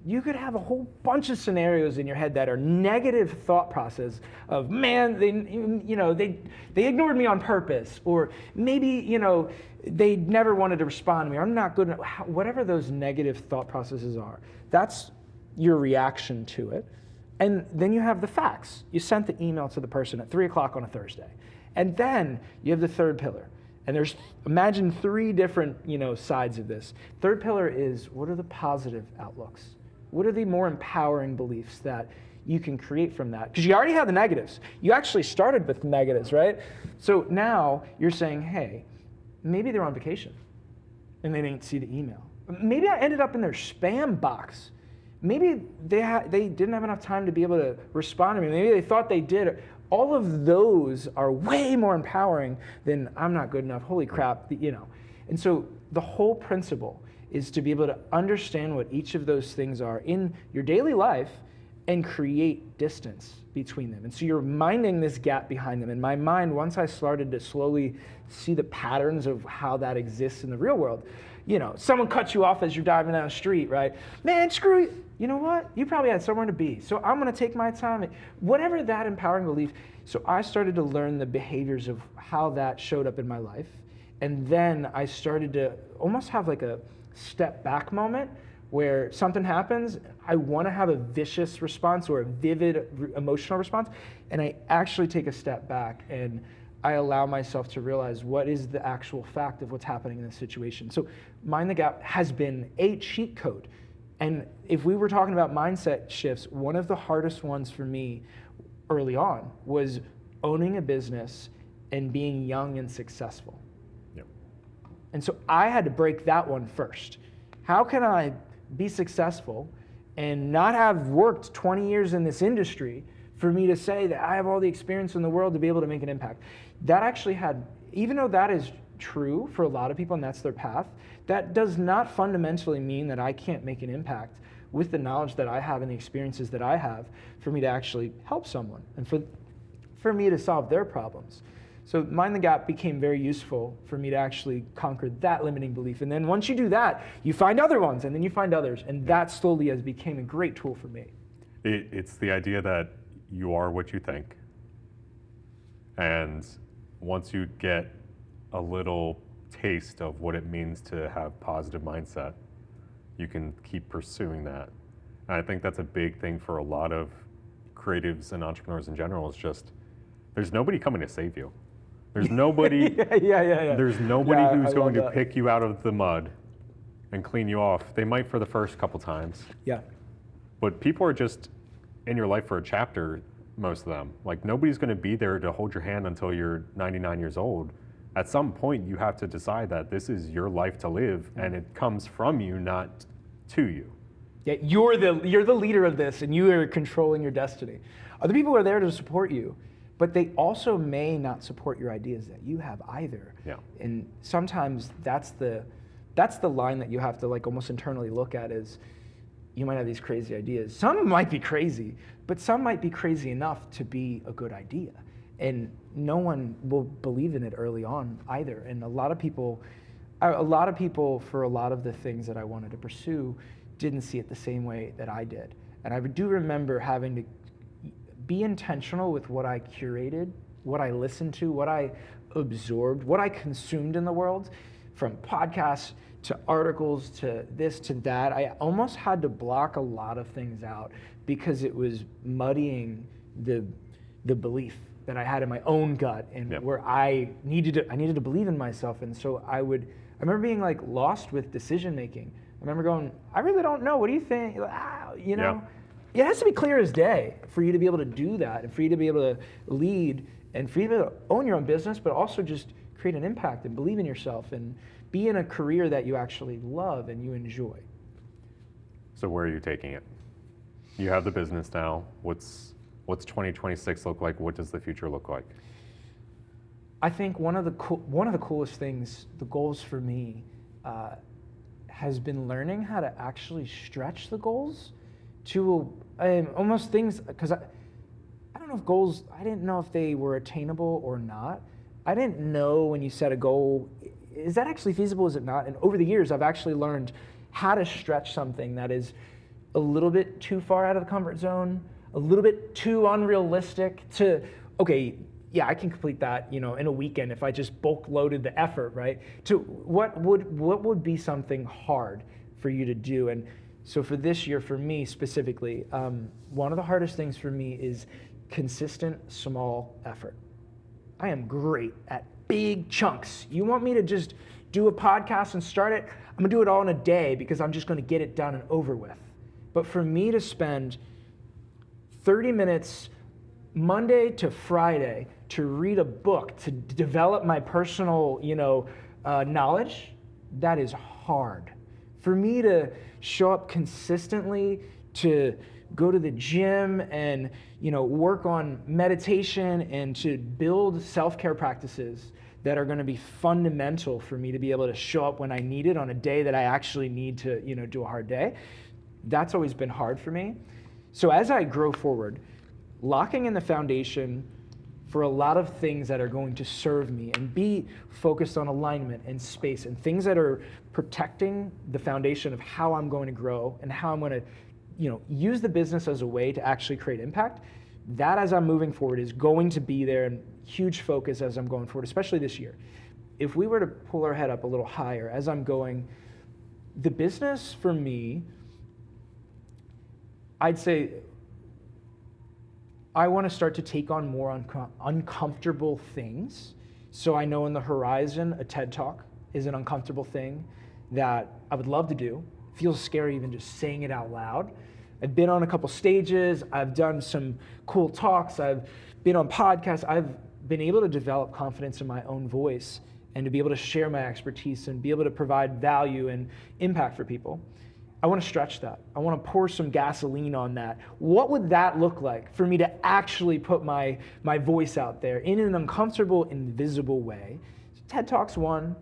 you could have a whole bunch of scenarios in your head that are negative thought process of, man, they ignored me on purpose, or maybe, they never wanted to respond to me, or I'm not good enough. Whatever those negative thought processes are, that's your reaction to it. And then you have the facts. You sent the email to the person at 3 o'clock on a Thursday. And then you have the third pillar. And imagine 3 different, sides of this. Third pillar is, what are the positive outlooks? What are the more empowering beliefs that you can create from that? Because you already have the negatives. You actually started with negatives, right? So now you're saying, hey, maybe they're on vacation and they didn't see the email. Maybe I ended up in their spam box. Maybe they didn't have enough time to be able to respond to me. Maybe they thought they did. All of those are way more empowering than I'm not good enough, holy crap, And so the whole principle is to be able to understand what each of those things are in your daily life and create distance between them. And so you're minding this gap behind them. In my mind, once I started to slowly see the patterns of how that exists in the real world, someone cuts you off as you're driving down the street, right? Man, screw you. You know what? You probably had somewhere to be. So I'm going to take my time. Whatever that empowering belief. So I started to learn the behaviors of how that showed up in my life. And then I started to almost have like a step back moment where something happens. I want to have a vicious response or a vivid emotional response. And I actually take a step back and I allow myself to realize what is the actual fact of what's happening in this situation. So Mind the Gap has been a cheat code. And if we were talking about mindset shifts, one of the hardest ones for me early on was owning a business and being young and successful. Yep. And so I had to break that one first. How can I be successful and not have worked 20 years in this industry for me to say that I have all the experience in the world to be able to make an impact? That actually even though that is true for a lot of people and that's their path, that does not fundamentally mean that I can't make an impact with the knowledge that I have and the experiences that I have for me to actually help someone and for me to solve their problems. So Mind the Gap became very useful for me to actually conquer that limiting belief. And then once you do that, you find other ones and then you find others. And that slowly has become a great tool for me. It's the idea that you are what you think. And once you get a little taste of what it means to have positive mindset, you can keep pursuing that. And I think that's a big thing for a lot of creatives and entrepreneurs in general. It's just, there's nobody coming to save you. There's nobody, There's nobody who's going to pick you out of the mud and clean you off. They might for the first couple times. Yeah. But people are just in your life for a chapter, most of them. Like, nobody's going to be there to hold your hand until you're 99 years old. At some point, you have to decide that this is your life to live, and it comes from you, not to you. Yeah, you're the leader of this, and you are controlling your destiny. Other people are there to support you, but they also may not support your ideas that you have either. Yeah. And sometimes that's the line that you have to almost internally look at is, you might have these crazy ideas. Some might be crazy, but some might be crazy enough to be a good idea. And no one will believe in it early on either. And a lot of people, for a lot of the things that I wanted to pursue, didn't see it the same way that I did. And I do remember having to be intentional with what I curated, what I listened to, what I absorbed, what I consumed in the world. from podcasts to articles to this to that. I almost had to block a lot of things out because it was muddying the belief that I had in my own gut and where I needed to believe in myself. And so I remember being like lost with decision making. I remember going, I really don't know. What do you think? You know, it has to be clear as day for you to be able to do that and for you to be able to lead and for you to be able to own your own business, but also just create an impact and believe in yourself and be in a career that you actually love and you enjoy. So where are you taking it? You have the business now. What's 2026 look like? What does the future look like? I think one of the coolest things, the goals for me, has been learning how to actually stretch the goals to almost things, because I don't know if goals, I didn't know if they were attainable or not. I didn't know when you set a goal, is that actually feasible, is it not? And over the years, I've actually learned how to stretch something that is a little bit too far out of the comfort zone, a little bit too unrealistic to, okay, yeah, I can complete that, in a weekend if I just bulk loaded the effort, right? To what would be something hard for you to do? And so for this year, for me specifically, one of the hardest things for me is consistent small effort. I am great at big chunks. You want me to just do a podcast and start it? I'm gonna do it all in a day because I'm just gonna get it done and over with. But for me to spend 30 minutes Monday to Friday to read a book, to develop my personal, knowledge, that is hard. For me to show up consistently, to go to the gym and, work on meditation and to build self-care practices that are going to be fundamental for me to be able to show up when I need it on a day that I actually need to, do a hard day. That's always been hard for me. So as I grow forward, locking in the foundation for a lot of things that are going to serve me and be focused on alignment and space and things that are protecting the foundation of how I'm going to grow and how I'm going to, use the business as a way to actually create impact. That, as I'm moving forward, is going to be there and huge focus as I'm going forward, especially this year. If we were to pull our head up a little higher as I'm going, the business for me, I'd say I want to start to take on more uncomfortable things. So I know in the horizon, a TED Talk is an uncomfortable thing that I would love to do. It feels scary even just saying it out loud. I've been on a couple stages. I've done some cool talks. I've been on podcasts. I've been able to develop confidence in my own voice and to be able to share my expertise and be able to provide value and impact for people. I want to stretch that. I want to pour some gasoline on that. What would that look like for me to actually put my voice out there in an uncomfortable, invisible way? TED Talk's one.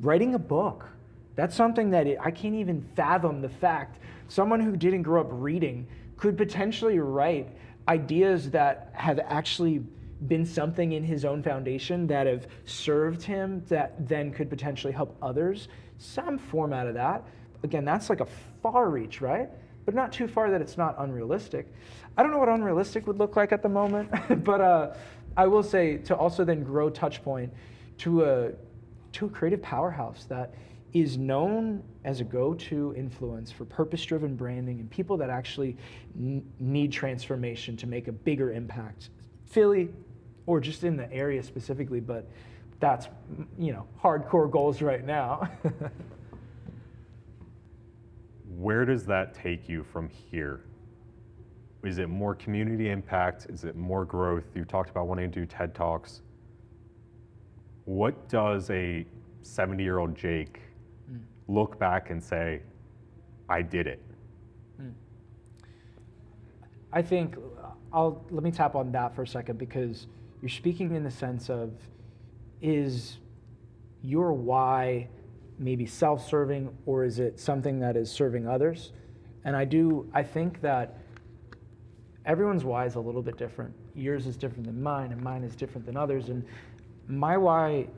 Writing a book. That's something that I can't even fathom the fact someone who didn't grow up reading could potentially write ideas that have actually been something in his own foundation that have served him that then could potentially help others. Some format of that. Again, that's like a far reach, right? But not too far that it's not unrealistic. I don't know what unrealistic would look like at the moment, but I will say to also then grow Touchpoint to a creative powerhouse that is known as a go-to influence for purpose-driven branding and people that actually need transformation to make a bigger impact. Philly, or just in the area specifically, but that's, hardcore goals right now. Where does that take you from here? Is it more community impact? Is it more growth? You talked about wanting to do TED Talks. What does a 70-year-old Jake look back and say, I did it? I think let me tap on that for a second, because you're speaking in the sense of, is your why maybe self-serving, or is it something that is serving others? And I think that everyone's why is a little bit different. Yours is different than mine, and mine is different than others. And my why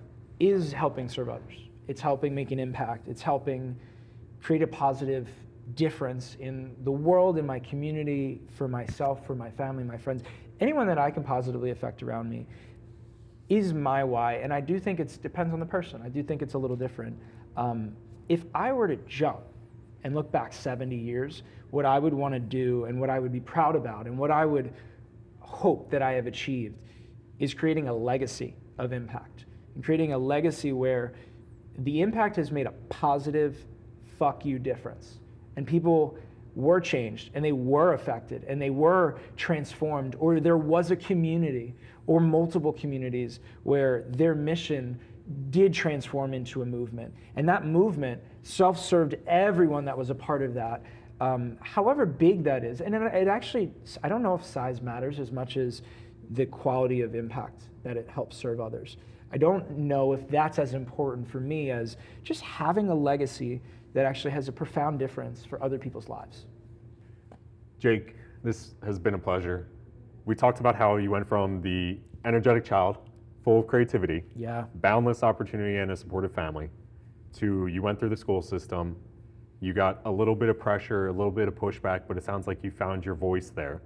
is helping serve others. It's helping make an impact. It's helping create a positive difference in the world, in my community, for myself, for my family, my friends, anyone that I can positively affect around me. is my why, and I do think it depends on the person. I do think it's a little different. If I were to jump and look back 70 years, what I would want to do and what I would be proud about and what I would hope that I have achieved is creating a legacy of impact, and creating a legacy where the impact has made a positive fuck you difference, and people were changed and they were affected and they were transformed, or there was a community or multiple communities where their mission did transform into a movement, and that movement self-served everyone that was a part of that, however big that is. And it actually, I don't know if size matters as much as the quality of impact that it helps serve others. I don't know if that's as important for me as just having a legacy that actually has a profound difference for other people's lives. Jake, this has been a pleasure. We talked about how you went from the energetic child, full of creativity, boundless opportunity and a supportive family, to you went through the school system, you got a little bit of pressure, a little bit of pushback, but it sounds like you found your voice there.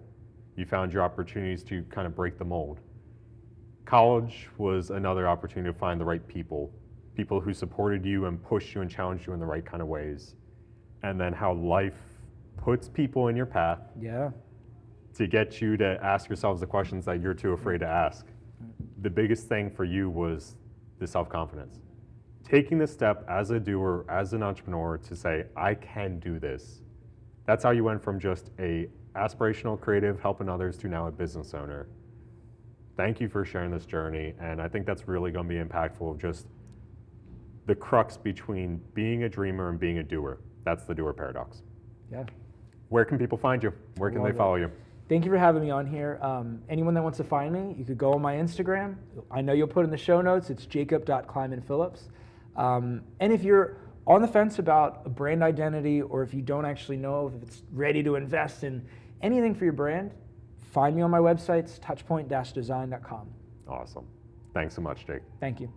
You found your opportunities to kind of break the mold. College was another opportunity to find the right people who supported you and pushed you and challenged you in the right kind of ways. And then how life puts people in your path to get you to ask yourselves the questions that you're too afraid to ask. The biggest thing for you was the self-confidence. Taking the step as a doer, as an entrepreneur, to say, I can do this. That's how you went from just a aspirational creative helping others to now a business owner. Thank you for sharing this journey, and I think that's really going to be impactful of just the crux between being a dreamer and being a doer. That's the Doer Paradox. Yeah. Where can people find you? Where can they follow you? Thank you for having me on here. Anyone that wants to find me, you could go on my Instagram. I know you'll put in the show notes. It's Jacob.Kleinman Phillips. And if you're on the fence about a brand identity, or if you don't actually know if it's ready to invest in anything for your brand, find me on my website, touchpoint-design.com. Awesome. Thanks so much, Jake. Thank you.